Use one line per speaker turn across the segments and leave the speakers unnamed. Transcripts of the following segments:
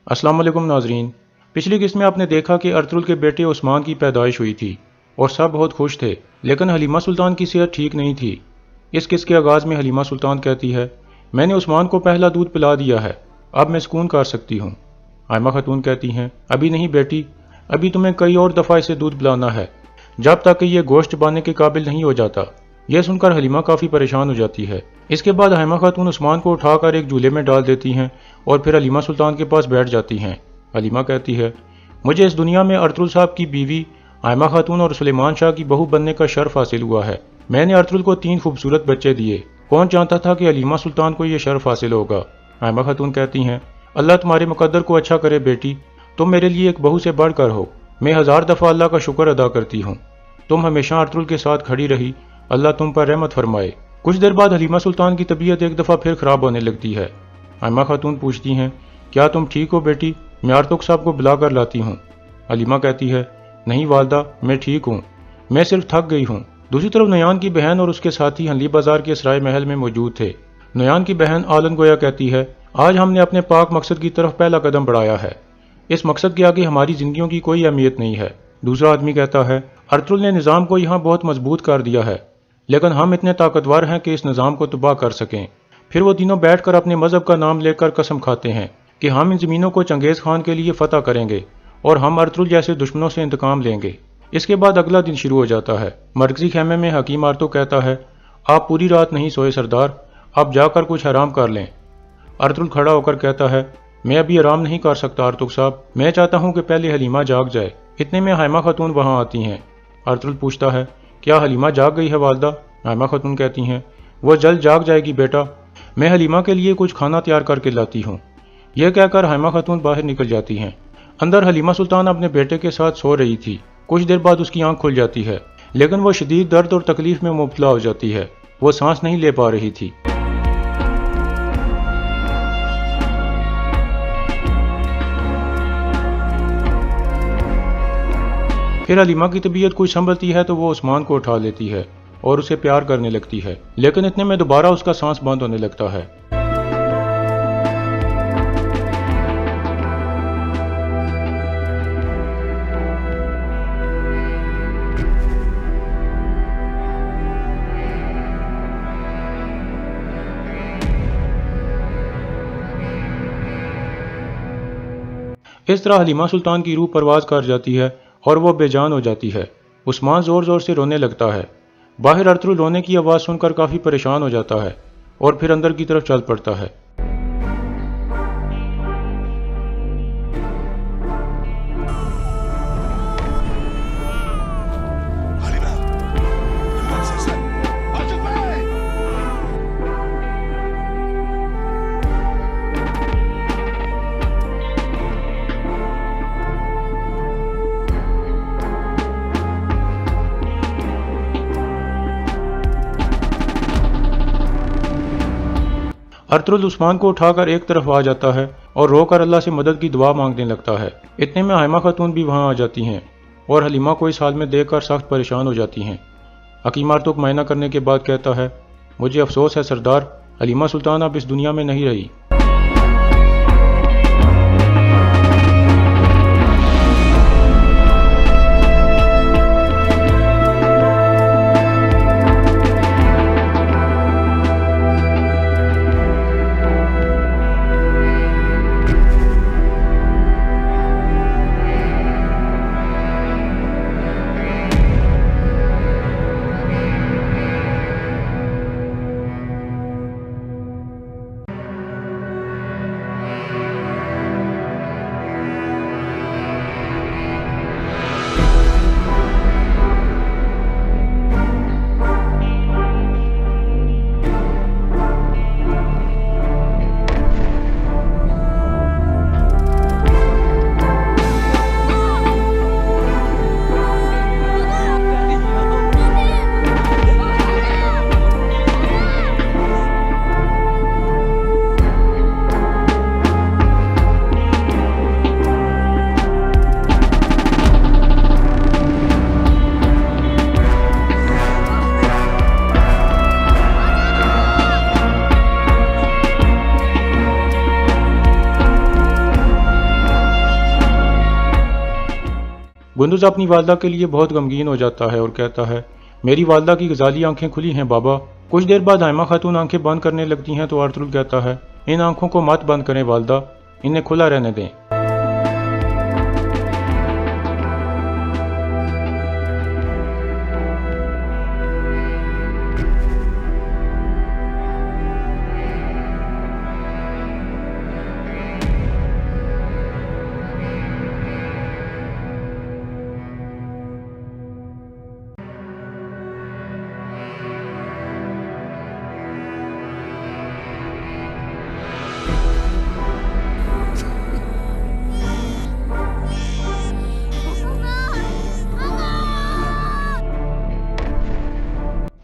अस्सलाम वालेकुम नाजरीन। पिछली किस्त में आपने देखा कि अर्तुगरुल के बेटे उस्मान की पैदाइश हुई थी और सब बहुत खुश थे, लेकिन हलीमा सुल्तान की सेहत ठीक नहीं थी। इस किस्त के आगाज़ में हलीमा सुल्तान कहती है, मैंने उस्मान को पहला दूध पिला दिया है, अब मैं सुकून कर सकती हूँ। आयमा खातून कहती हैं, अभी नहीं बेटी, अभी तुम्हें कई और दफ़ा इसे दूध पिलाना है, जब तक कि यह गोश्त चबाने के काबिल नहीं हो जाता। यह सुनकर हलीमा काफ़ी परेशान हो जाती है। इसके बाद आयमा खातून उस्मान को उठाकर एक झूले में डाल देती हैं और फिर हलीमा सुल्तान के पास बैठ जाती हैं। हलीमा कहती है, मुझे इस दुनिया में अर्तुगरुल साहब की बीवी आयमा खातून और सुलेमान शाह की बहू बनने का शर्फ हासिल हुआ है। मैंने अर्तुगरुल को 3 खूबसूरत बच्चे दिए। कौन जानता था कि हलीमा सुल्तान को यह शर्फ हासिल होगा। आयमा खातून कहती हैं, अल्लाह तुम्हारे मुकद्दर को अच्छा करे बेटी, तुम मेरे लिए एक बहू से बढ़कर हो। मैं 1000 दफ़ा अल्लाह का शुक्र अदा करती हूँ। तुम हमेशा अर्तुगरुल के साथ खड़ी रही, अल्लाह तुम पर रहमत फरमाए। कुछ देर बाद हलीमा सुल्तान की तबीयत एक दफ़ा फिर खराब होने लगती है। आयमा खातून पूछती हैं, क्या तुम ठीक हो बेटी, मैं अर्तुगरुल साहब को बुला कर लाती हूँ। हलीमा कहती है, नहीं वालदा, मैं ठीक हूँ, मैं सिर्फ थक गई हूँ। दूसरी तरफ नयान की बहन और उसके साथी हंली बाजार के सराय महल में मौजूद थे। नयान की बहन आलन गोया कहती है, आज हमने अपने पाक मकसद की तरफ पहला कदम बढ़ाया है। इस मकसद के आगे हमारी जिंदगियों की कोई अहमियत नहीं है। दूसरा आदमी कहता है, अर्तुगरुल ने निज़ाम को यहाँ बहुत मजबूत कर दिया है, लेकिन हम इतने ताकतवर हैं कि इस निज़ाम को तबाह कर सकें। फिर वो तीनों बैठकर अपने मजहब का नाम लेकर कसम खाते हैं कि हम इन ज़मीनों को चंगेज़ खान के लिए फतह करेंगे और हम अर्तुगरुल जैसे दुश्मनों से इंतकाम लेंगे। इसके बाद अगला दिन शुरू हो जाता है। मरकजी खेमे में हकीम आर्तो कहता है, आप पूरी रात नहीं सोए सरदार, आप जाकर कुछ आराम कर लें। अर्तुगरुल खड़ा होकर कहता है, मैं अभी आराम नहीं कर सकता अर्तुगरुल साहब, मैं चाहता हूँ कि पहले हलीमा जाग जाए। इतने में आयमा खातून वहाँ आती हैं। अर्तुगरुल पूछता है, क्या हलीमा जाग गई है वालदा। आयमा खातून कहती हैं, वह जल्द जाग जाएगी बेटा, मैं हलीमा के लिए कुछ खाना तैयार करके लाती हूँ। यह कहकर आयमा खातून बाहर निकल जाती हैं। अंदर हलीमा सुल्तान अपने बेटे के साथ सो रही थी। कुछ देर बाद उसकी आंख खुल जाती है, लेकिन वह शदीद दर्द और तकलीफ में मुब्तला हो जाती है। वो सांस नहीं ले पा रही थी। फिर हलीमा की तबीयत कुछ संभलती है तो वो उस्मान को उठा लेती है और उसे प्यार करने लगती है, लेकिन इतने में दोबारा उसका सांस बंद होने लगता है। इस तरह हलीमा सुल्तान की रूह परवाज कर जाती है और वो बेजान हो जाती है। उस्मान जोर जोर से रोने लगता है। बाहर अर्तुगरुल रोने की आवाज़ सुनकर काफ़ी परेशान हो जाता है और फिर अंदर की तरफ चल पड़ता है। अर्तुगरुल उस्मान को उठाकर एक तरफ आ जाता है और रोकर अल्लाह से मदद की दुआ मांगने लगता है। इतने में आयमा खातून भी वहां आ जाती हैं और हलीमा को इस हाल में देखकर सख्त परेशान हो जाती हैं। हकीम आर्तो को मुआयना करने के बाद कहता है, मुझे अफसोस है सरदार, हलीमा सुल्तान अब इस दुनिया में नहीं रही। गुंदुज अपनी वालदा के लिए बहुत गमगीन हो जाता है और कहता है, मेरी वालदा की गजाली आंखें खुली हैं बाबा। कुछ देर बाद आयमा खातून आंखें बंद करने लगती हैं तो अर्तुगरुल कहता है, इन आंखों को मत बंद करें वालदा, इन्हें खुला रहने दें।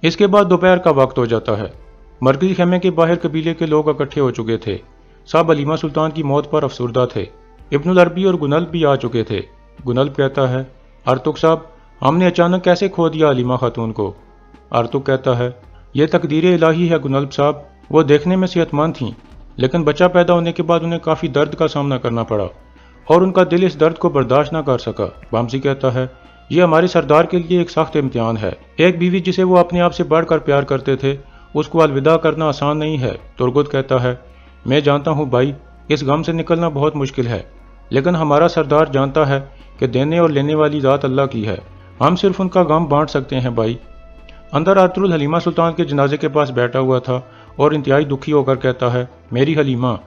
इसके बाद दोपहर का वक्त हो जाता है। मरकजी खेमे के बाहर कबीले के लोग इकट्ठे हो चुके थे। सब हलीमा सुल्तान की मौत पर अफसुर्दा थे। इब्नुल अरबी और गुनल्ब भी आ चुके थे। गुनल्ब कहता है, अर्तुग साहब, हमने अचानक कैसे खो दिया हलीमा खातून को। अर्तुग कहता है, यह तकदीर इलाही है गुनल्ब साहब। वो देखने में सेहतमंद थीं, लेकिन बच्चा पैदा होने के बाद उन्हें काफ़ी दर्द का सामना करना पड़ा और उनका दिल इस दर्द को बर्दाश्त न कर सका। बामसी कहता है, ये हमारे सरदार के लिए एक सख्त इम्तिहान है। एक बीवी जिसे वो अपने आप से बढ़कर प्यार करते थे, उसको अलविदा करना आसान नहीं है। तुर्गुत कहता है, मैं जानता हूँ भाई, इस गम से निकलना बहुत मुश्किल है, लेकिन हमारा सरदार जानता है कि देने और लेने वाली ज़ात अल्लाह की है। हम सिर्फ उनका गम बांट सकते हैं भाई। अंदर अर्तुगरुल हलीमा सुल्तान के जनाजे के पास बैठा हुआ था और इंतहाई दुखी होकर कहता है, मेरी हलीमा,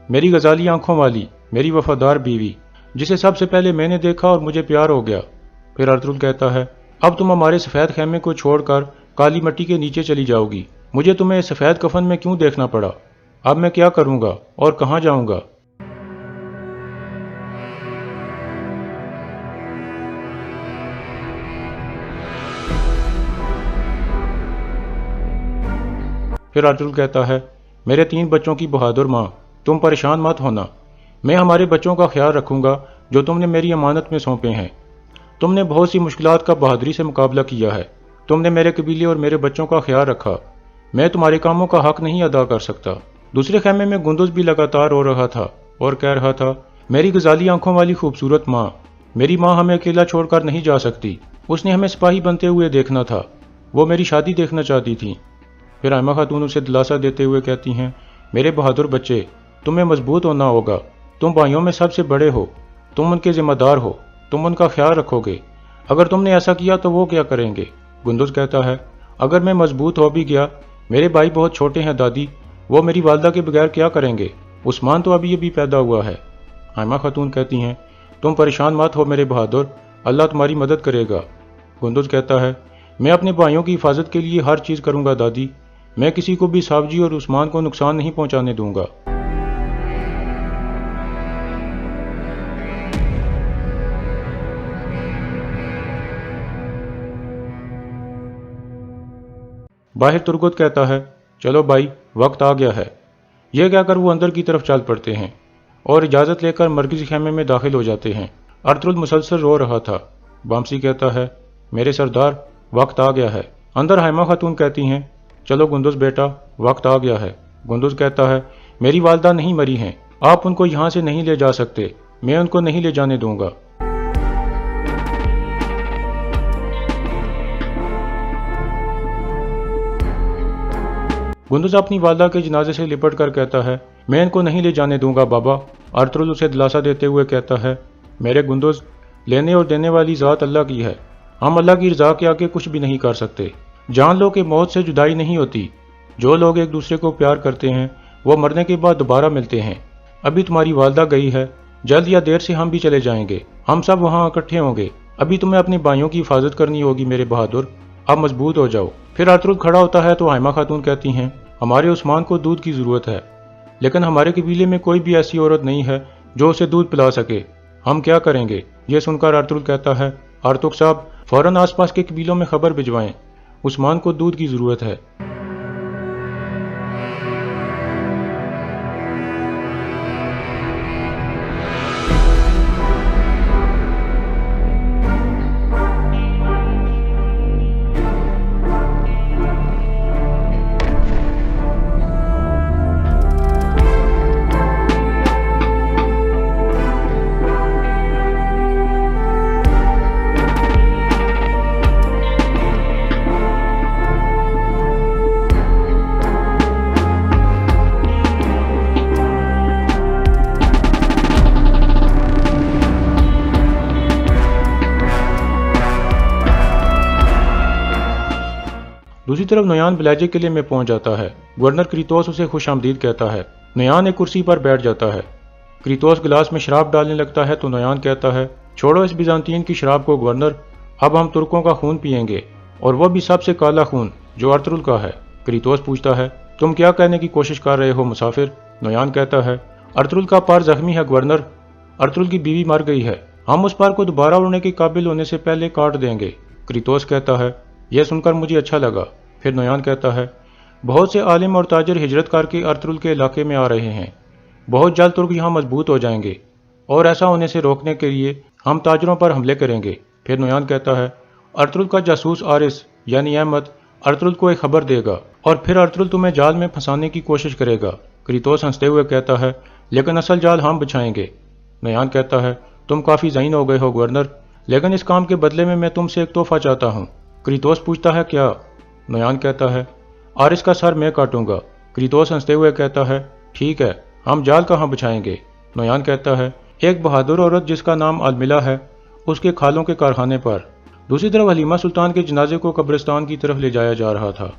मेरी गजाली आंखों वाली, मेरी वफादार बीवी, जिसे सबसे पहले मैंने देखा और मुझे प्यार हो गया। फिर अर्तुगरुल कहता है, अब तुम हमारे सफ़ेद खेमे को छोड़कर काली मिट्टी के नीचे चली जाओगी। मुझे तुम्हें सफ़ेद कफन में क्यों देखना पड़ा? अब मैं क्या करूँगा और कहाँ जाऊँगा? फिर अर्तुगरुल कहता है, मेरे 3 बच्चों की बहादुर माँ, तुम परेशान मत होना। मैं हमारे बच्चों का ख्याल रखूँगा जो तुमने मेरी अमानत में सौंपे हैं। तुमने बहुत सी मुश्किलात का बहादुरी से मुकाबला किया है। तुमने मेरे कबीले और मेरे बच्चों का ख्याल रखा। मैं तुम्हारे कामों का हक नहीं अदा कर सकता। दूसरे खेमे में गुंदुज भी लगातार रो रहा था और कह रहा था, मेरी गजाली आंखों वाली खूबसूरत माँ, मेरी माँ हमें अकेला छोड़कर नहीं जा सकती। उसने हमें सिपाही बनते हुए देखना था। वो मेरी शादी देखना चाहती थी। फिर आयमा खातून उसे दिलासा देते हुए कहती हैं, मेरे बहादुर बच्चे, तुम्हें मजबूत होना होगा। तुम भाइयों में सबसे बड़े हो। तुम उनके जिम्मेदार हो। तुम उनका ख्याल रखोगे। अगर तुमने ऐसा किया तो वो क्या करेंगे? गुंदुज कहता है, अगर मैं मजबूत हो भी गया, मेरे भाई बहुत छोटे हैं दादी, वो मेरी वालदा के बगैर क्या करेंगे? उस्मान तो अभी पैदा हुआ है। आयमा खातून कहती हैं, तुम परेशान मत हो मेरे बहादुर, अल्लाह तुम्हारी मदद करेगा। गुंदुज कहता है, मैं अपने भाइयों की हिफाजत के लिए हर चीज़ करूँगा दादी। मैं किसी को भी सावजी और उस्मान को नुकसान नहीं पहुँचाने दूंगा। बाहिर तुर्गुत कहता है, चलो भाई, वक्त आ गया है। यह कहकर वो अंदर की तरफ चल पड़ते हैं और इजाज़त लेकर मरकज़ी खेमे में दाखिल हो जाते हैं। अर्तुगरुल मुसलसल रो रहा था। बामसी कहता है, मेरे सरदार, वक्त आ गया है। अंदर हाइमा खातून कहती हैं, चलो गुंदुज बेटा, वक्त आ गया है। गुंदुज कहता है, मेरी वालदा नहीं मरी हैं, आप उनको यहाँ से नहीं ले जा सकते। मैं उनको नहीं ले जाने दूंगा। गुंदुज अपनी वालदा के जनाजे से लिपट कर कहता है, मैं इनको नहीं ले जाने दूंगा बाबा। अर्तुगरुल उसे दिलासा देते हुए कहता है, मेरे गुंदुज, लेने और देने वाली ज़ात अल्लाह की है। हम अल्लाह की रज़ा के आगे कुछ भी नहीं कर सकते। जान लो कि मौत से जुदाई नहीं होती। जो लोग एक दूसरे को प्यार करते हैं वो मरने के बाद दोबारा मिलते हैं। अभी तुम्हारी वालदा गई है, जल्द या देर से हम भी चले जाएंगे। हम सब वहाँ इकट्ठे होंगे। अभी तुम्हें अपने भाइयों की हिफाजत करनी होगी मेरे बहादुर। अब मजबूत हो जाओ। फिर अर्तुगरुल खड़ा होता है तो हाइमा खातून कहती हैं, हमारे उस्मान को दूध की ज़रूरत है, लेकिन हमारे कबीले में कोई भी ऐसी औरत नहीं है जो उसे दूध पिला सके। हम क्या करेंगे? यह सुनकर अर्तुगरुल कहता है, अर्तुग साहब, फौरन आसपास के कबीलों में खबर भिजवाएं, उस्मान को दूध की ज़रूरत है। दूसरी तरफ नोयान ब्लेजे किले में पहुंच जाता है। गवर्नर क्रीतोस उसे खुशामदीद कहता है। नोयान एक कुर्सी पर बैठ जाता है। क्रीतोस गिलास में शराब डालने लगता है तो नोयान कहता है, छोड़ो इस बिजांतीन की शराब को गवर्नर, अब हम तुर्कों का खून पियेंगे, और वह भी सबसे काला खून जो अर्तुगरुल का है। क्रीतोस पूछता है, तुम क्या कहने की कोशिश कर रहे हो मुसाफिर? नोयान कहता है, अर्तुगरुल का पैर जख्मी है गवर्नर, अर्तुगरुल की बीवी मर गई है, हम उस पैर को दोबारा उड़ने के काबिल होने से पहले काट देंगे। क्रीतोस कहता है, यह सुनकर मुझे अच्छा लगा। फिर नोयान कहता है, बहुत से आलिम और ताजिर हिजरत करके अर्तुगरुल के इलाके में आ रहे हैं, बहुत जल्द तुर्क यहाँ मजबूत हो जाएंगे, और ऐसा होने से रोकने के लिए हम ताजरों पर हमले करेंगे। फिर नोयान कहता है, अर्तुगरुल का जासूस आरिस यानी अहमद अर्तुगरुल को एक खबर देगा, और फिर अर्तुगरुल तुम्हें जाल में फंसाने की कोशिश करेगा। क्रीतोस हंसते हुए कहता है, लेकिन असल जाल हम बिछाएंगे। नोयान कहता है, तुम काफ़ी ज़हीन हो गए हो गवर्नर, लेकिन इस काम के बदले में मैं तुमसे एक तोहफा चाहता हूँ। क्रीतोस पूछता है, क्या? नोयान कहता है, आरिस का सर मैं काटूंगा। क्रीतोस हंसते हुए कहता है, ठीक है, हम जाल कहाँ बिछाएंगे? नोयान कहता है, एक बहादुर औरत जिसका नाम अलमिला है, उसके खालों के कारखाने पर। दूसरी तरफ हलीमा सुल्तान के जनाजे को कब्रिस्तान की तरफ ले जाया जा रहा था।